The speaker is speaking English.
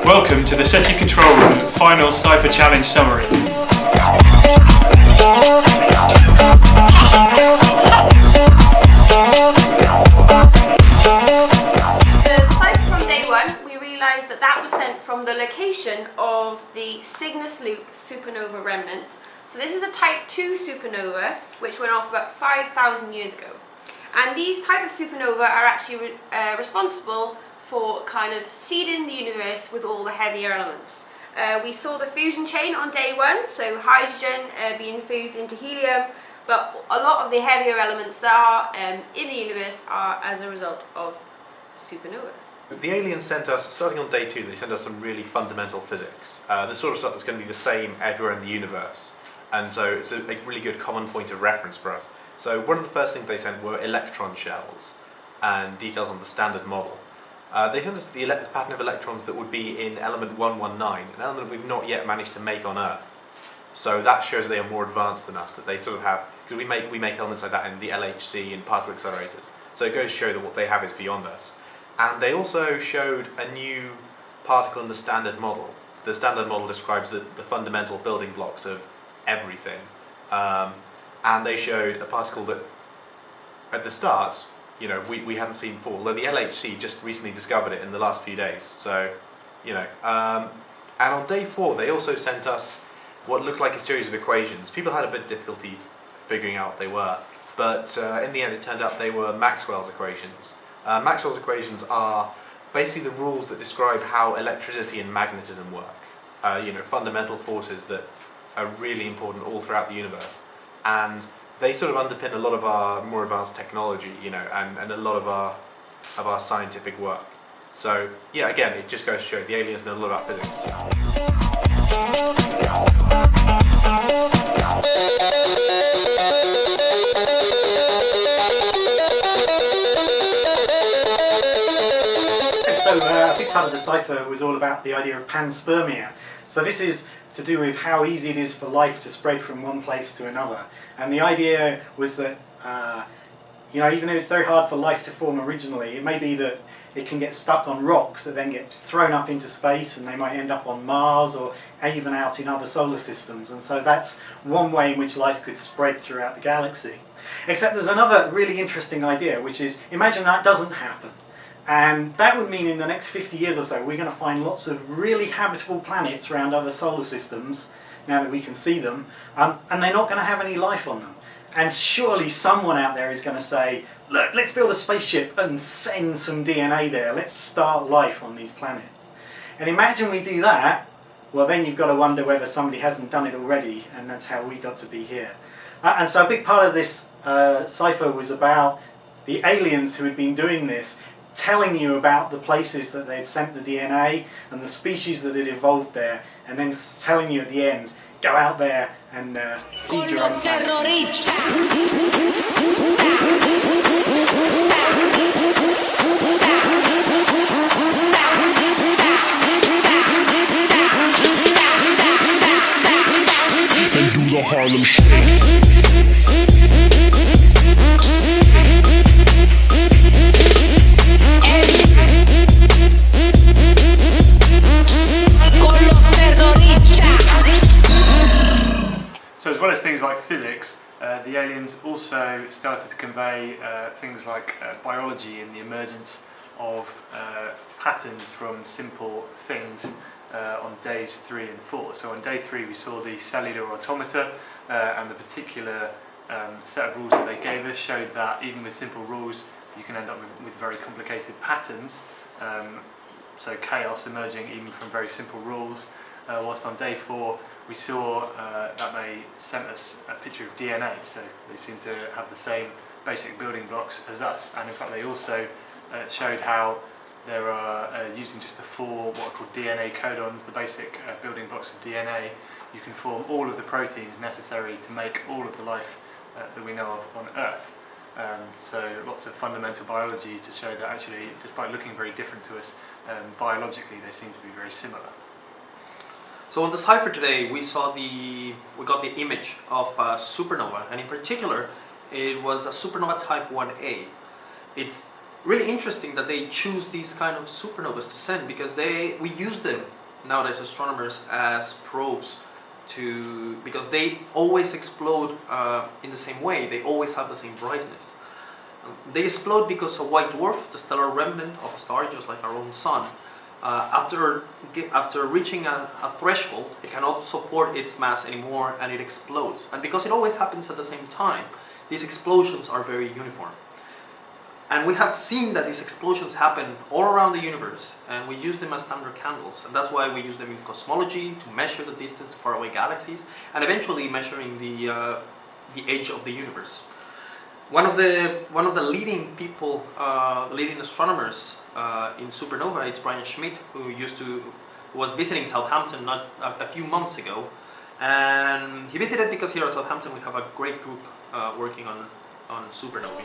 Welcome to the SETI Control Room Final Cipher Challenge Summary. The cipher from day one, we realised that was sent from the location of the Cygnus Loop supernova remnant. So this is a type 2 supernova which went off about 5,000 years ago. And these type of supernova are actually responsible for kind of seeding the universe with all the heavier elements. We saw the fusion chain on day one, so hydrogen being fused into helium, but a lot of the heavier elements that are in the universe are as a result of supernova. The aliens sent us, starting on day 2, they sent us some really fundamental physics. The sort of stuff that's going to be the same everywhere in the universe. And so it's a really good common point of reference for us. So one of the first things they sent were electron shells and details on the standard model. They sent us the pattern of electrons that would be in element 119, an element we've not yet managed to make on Earth. So that shows they are more advanced than us, that they sort of have, because we make elements like that in the LHC and particle accelerators. So it goes to show that what they have is beyond us. And they also showed a new particle in the standard model. The standard model describes the fundamental building blocks of everything. And they showed a particle that, at the start, we haven't seen before, although the LHC just recently discovered it in the last few days. So, and on day 4 they also sent us what looked like a series of equations. People had a bit of difficulty figuring out what they were, but in the end it turned out they were Maxwell's equations. Maxwell's equations are basically the rules that describe how electricity and magnetism work. Fundamental forces that are really important all throughout the universe. And they sort of underpin a lot of our more advanced technology, and a lot of our scientific work. So, yeah, again, it just goes to show the aliens know a lot about physics. So, a big part of the cipher was all about the idea of panspermia. So this is to do with how easy it is for life to spread from one place to another. And the idea was that, even though it's very hard for life to form originally, it may be that it can get stuck on rocks that then get thrown up into space, and they might end up on Mars or even out in other solar systems. And so that's one way in which life could spread throughout the galaxy. Except there's another really interesting idea, which is, imagine that doesn't happen. And that would mean in the next 50 years or so we're going to find lots of really habitable planets around other solar systems, now that we can see them, and they're not going to have any life on them. And surely someone out there is going to say, look, let's build a spaceship and send some DNA there, let's start life on these planets. And imagine we do that, well then you've got to wonder whether somebody hasn't done it already, and that's how we got to be here. And so a big part of this cipher was about the aliens who had been doing this, telling you about the places that they'd sent the DNA and the species that had evolved there, and then telling you at the end, go out there and seed your own planet. And do the Harlem Shake. So as well as things like physics, the aliens also started to convey things like biology and the emergence of patterns from simple things on days 3 and 4. So on day 3 we saw the cellular automata, and the particular set of rules that they gave us showed that even with simple rules you can end up with very complicated patterns. So chaos emerging even from very simple rules. Whilst on day 4 we saw that they sent us a picture of DNA, so they seem to have the same basic building blocks as us, and in fact they also showed how there are, using just the 4 what are called DNA codons, the basic building blocks of DNA, you can form all of the proteins necessary to make all of the life that we know of on Earth. So lots of fundamental biology to show that actually, despite looking very different to us, biologically they seem to be very similar. So on the Cipher today, we got the image of a supernova, and in particular, it was a supernova type 1a. It's really interesting that they choose these kind of supernovas to send, because we use them nowadays, astronomers, as probes because they always explode in the same way. They always have the same brightness. They explode because a white dwarf, the stellar remnant of a star, just like our own sun, after reaching a threshold, it cannot support its mass anymore, and it explodes. And because it always happens at the same time, these explosions are very uniform. And we have seen that these explosions happen all around the universe, and we use them as standard candles. And that's why we use them in cosmology, to measure the distance to faraway galaxies, and eventually measuring the age of the universe. One of the leading people, leading astronomers in supernova, it's Brian Schmidt, who was visiting Southampton a few months ago, and he visited because here at Southampton we have a great group working on supernovae.